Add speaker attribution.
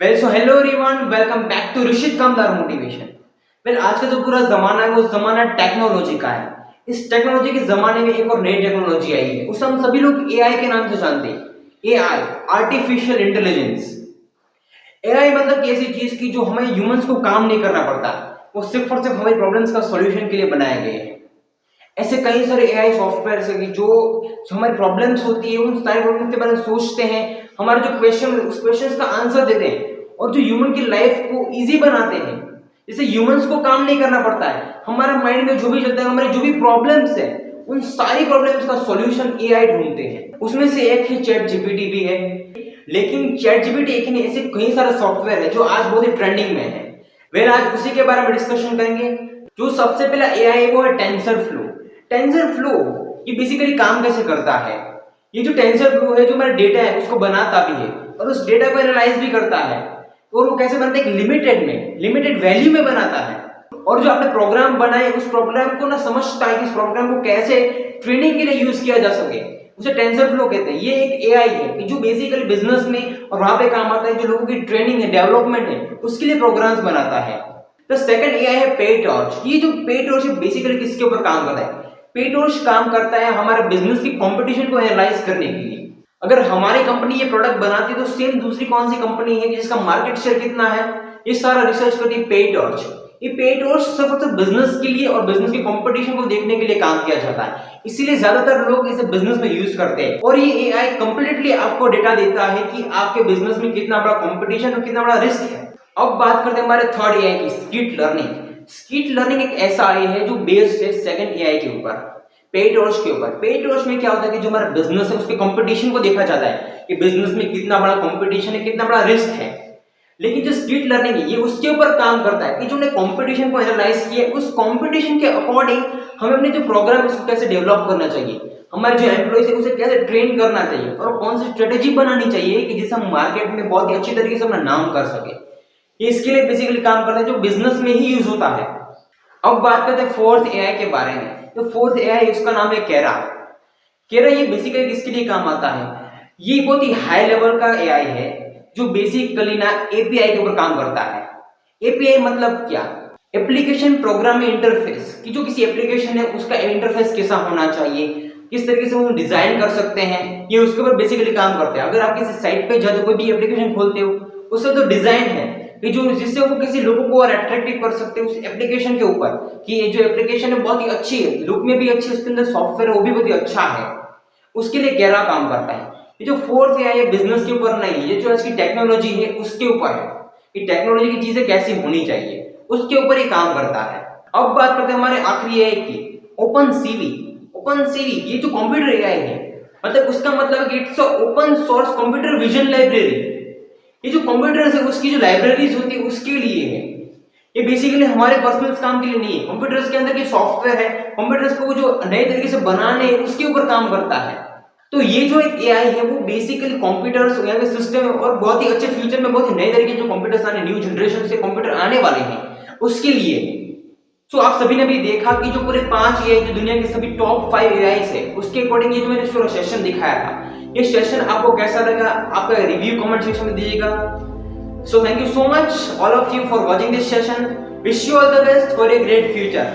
Speaker 1: Hello everyone, welcome back to Rishit Kamdar motivation. आज का जो पूरा जमाना है वो जमाना टेक्नोलॉजी का है। इस टेक्नोलॉजी के जमाने में एक और नई टेक्नोलॉजी आई है, उसे हम सभी लोग एआई के नाम से जानते हैं। AI, artificial intelligence. एआई मतलब कि ऐसी चीज की जो हमें ह्यूमंस को काम नहीं करना पड़ता, वो सिर्फ और सिर्फ हमारी प्रॉब्लम्स का सॉल्यूशन के लिए बनाए गए हैं। ऐसे कई सारे एआई सॉफ्टवेयर है जो हमारी प्रॉब्लम्स होती है उन सारे प्रॉब्लम्स के बारे में सोचते हैं, हमारे जो क्वेश्चन उस क्वेश्चंस का आंसर देते हैं और जो ह्यूमन की लाइफ को इजी बनाते हैं। जैसे ह्यूमंस को काम नहीं करना पड़ता है, हमारा माइंड में जो भी चलता है, हमारी जो भी प्रॉब्लम्स है उन सारी प्रॉब्लम्स का सॉल्यूशन एआई ढूंढते हैं। उसमें से एक ही चैट जीपीटी भी है, लेकिन चैट जीपीटी एक नहीं, ऐसे कई सारे सॉफ्टवेयर है जो आज बहुत ही ट्रेंडिंग में है। आज उसी के बारे में डिस्कशन करेंगे। जो सबसे पहला एआई है वो है टेंसरफ्लो। टेंसरफ्लो ये बेसिकली काम कैसे करता है? ये जो टेंसरफ्लो है, जो हमारा डेटा है उसको बनाता भी है और उस डेटा को एनालाइज भी करता है। और वो कैसे बनता है? लिमिटेड वैल्यू में बनाता है। और जो आपने प्रोग्राम बनाए उस प्रोग्राम को ना समझता है कि इस प्रोग्राम को कैसे ट्रेनिंग के लिए यूज किया जा सके, उसे टेंसरफ्लो कहते हैं। ये एक एआई है कि जो बेसिकली बिजनेस में और वहां पे काम आता है, जो लोगों की ट्रेनिंग है, डेवलपमेंट है, उसके लिए प्रोग्राम्स बनाता है। तो सेकंड एआई है पेटॉर्च। ये जो पेटॉर्च है बेसिकली किसके ऊपर काम करता है? पेटॉर्च काम करता है हमारे बिजनेस की कंपटीशन को एनालाइज करने के लिए। अगर हमारी कंपनी ये प्रोडक्ट बनाती है तो सेम दूसरी कौन सी कंपनी है जिसका मार्केट शेयर कितना है, ये सारा रिसर्च करती है पेटॉर्च। ये पेटॉर्च सिर्फ बिजनेस के लिए और बिजनेस की कंपटीशन को देखने के लिए काम किया जाता है, इसीलिए ज्यादातर लोग इसे बिजनेस में यूज करते हैं। और ये एआई कंप्लीटली आपको डेटा देता है कि आपके बिजनेस में कितना बड़ा कंपटीशन और कितना बड़ा रिस्क है। अब बात करते हैं हमारे थर्ड एआई की, स्किट लर्निंग। स्किट लर्निंग एक ऐसा एआई है जो बेस्ड है सेकंड एआई के ऊपर, पेटॉर्च के ऊपर। पेटॉर्च में क्या होता है कि जो हमारा बिजनेस है उसके कंपटीशन को देखा जाता है कि बिजनेस में कितना बड़ा कंपटीशन है, कितना बड़ा रिस्क है। लेकिन जो स्किट लर्निंग है ये उसके ऊपर काम करता है कि जो हमने कंपटीशन को एनालाइज किया है उस कंपटीशन के अकॉर्डिंग हमें अपने जो प्रोग्राम है उसको कैसे डेवलप करना चाहिए, हमारे जो एम्प्लॉइज है उसे कैसे ट्रेन करना चाहिए और कौन सी स्ट्रेटेजी बनानी चाहिए कि जिससे हम मार्केट में बहुत ही अच्छी तरीके से अपना नाम कर सके। ये इसके लिए बेसिकली काम करता है जो बिजनेस में ही यूज होता है। अब बात करते हैं फोर्थ एआई के बारे में। तो फोर्थ एआई उसका नाम है केरा। केरा ये बेसिकली किसके लिए काम आता है? ये बहुत ही हाई लेवल का एआई है जो बेसिकली ना एपीआई के ऊपर काम करता है। एपीआई मतलब क्या? एप्लीकेशन प्रोग्रामिंग इंटरफेस, कि जो किसी एप्लीकेशन है उसका इंटरफेस कैसा होना चाहिए, किस तरीके से वो डिजाइन कर सकते हैं, ये उसके ऊपर बेसिकली काम करते हैं। अगर आप किसी साइट पे जाते हो, कोई भी एप्लीकेशन खोलते हो, उसका जो डिजाइन है कि जो जिससे वो किसी लोगों को और अट्रैक्टिव कर सकते हैं उस एप्लीकेशन के ऊपर, कि ये जो एप्लीकेशन है बहुत ही अच्छी है, लुक में भी अच्छी है, उसके अंदर सॉफ्टवेयर है वो भी बहुत ही अच्छा है, उसके लिए केरा काम करता है। ये जो फोर्थ एआई है बिजनेस के ऊपर नहीं, ये जो इसकी टेक्नोलॉजी है उसके ऊपर है कि टेक्नोलॉजी की चीजें कैसी होनी चाहिए, उसके ऊपर ही काम करता है। अब बात करते हैं हमारे आखिरी एआई की, ओपन सीवी। ओपन सीवी ये जो कंप्यूटर एआई है, मतलब उसका मतलब है कि it's a open source computer vision library. ये जो कंप्यूटर्स है उसकी जो लाइब्रेरीज होती है उसके लिए है, ये बेसिकली हमारे पर्सनल काम के लिए नहीं है। कंप्यूटर्स के अंदर के सॉफ्टवेयर है, कंप्यूटर्स को जो नए तरीके से बनाने उसके ऊपर काम करता है। तो ये जो एक एआई है वो बेसिकली कंप्यूटर्स या सिस्टम है और बहुत ही अच्छे फ्यूचर में बहुत ही नए तरीके जो कंप्यूटर्स आने, न्यू जनरेशन से कंप्यूटर आने वाले हैं उसके लिए। तो आप सभी ने भी देखा कि जो पूरे 5 एआई जो दुनिया के सभी टॉप 5 एआई है उसके अकॉर्डिंग ये जो मैंने पूरा सेशन दिखाया था, ये सेशन आपको कैसा लगा आपका रिव्यू कमेंट सेक्शन में दीजिएगा। So thank you so much all of you for watching this session. Wish you all the best for a great future.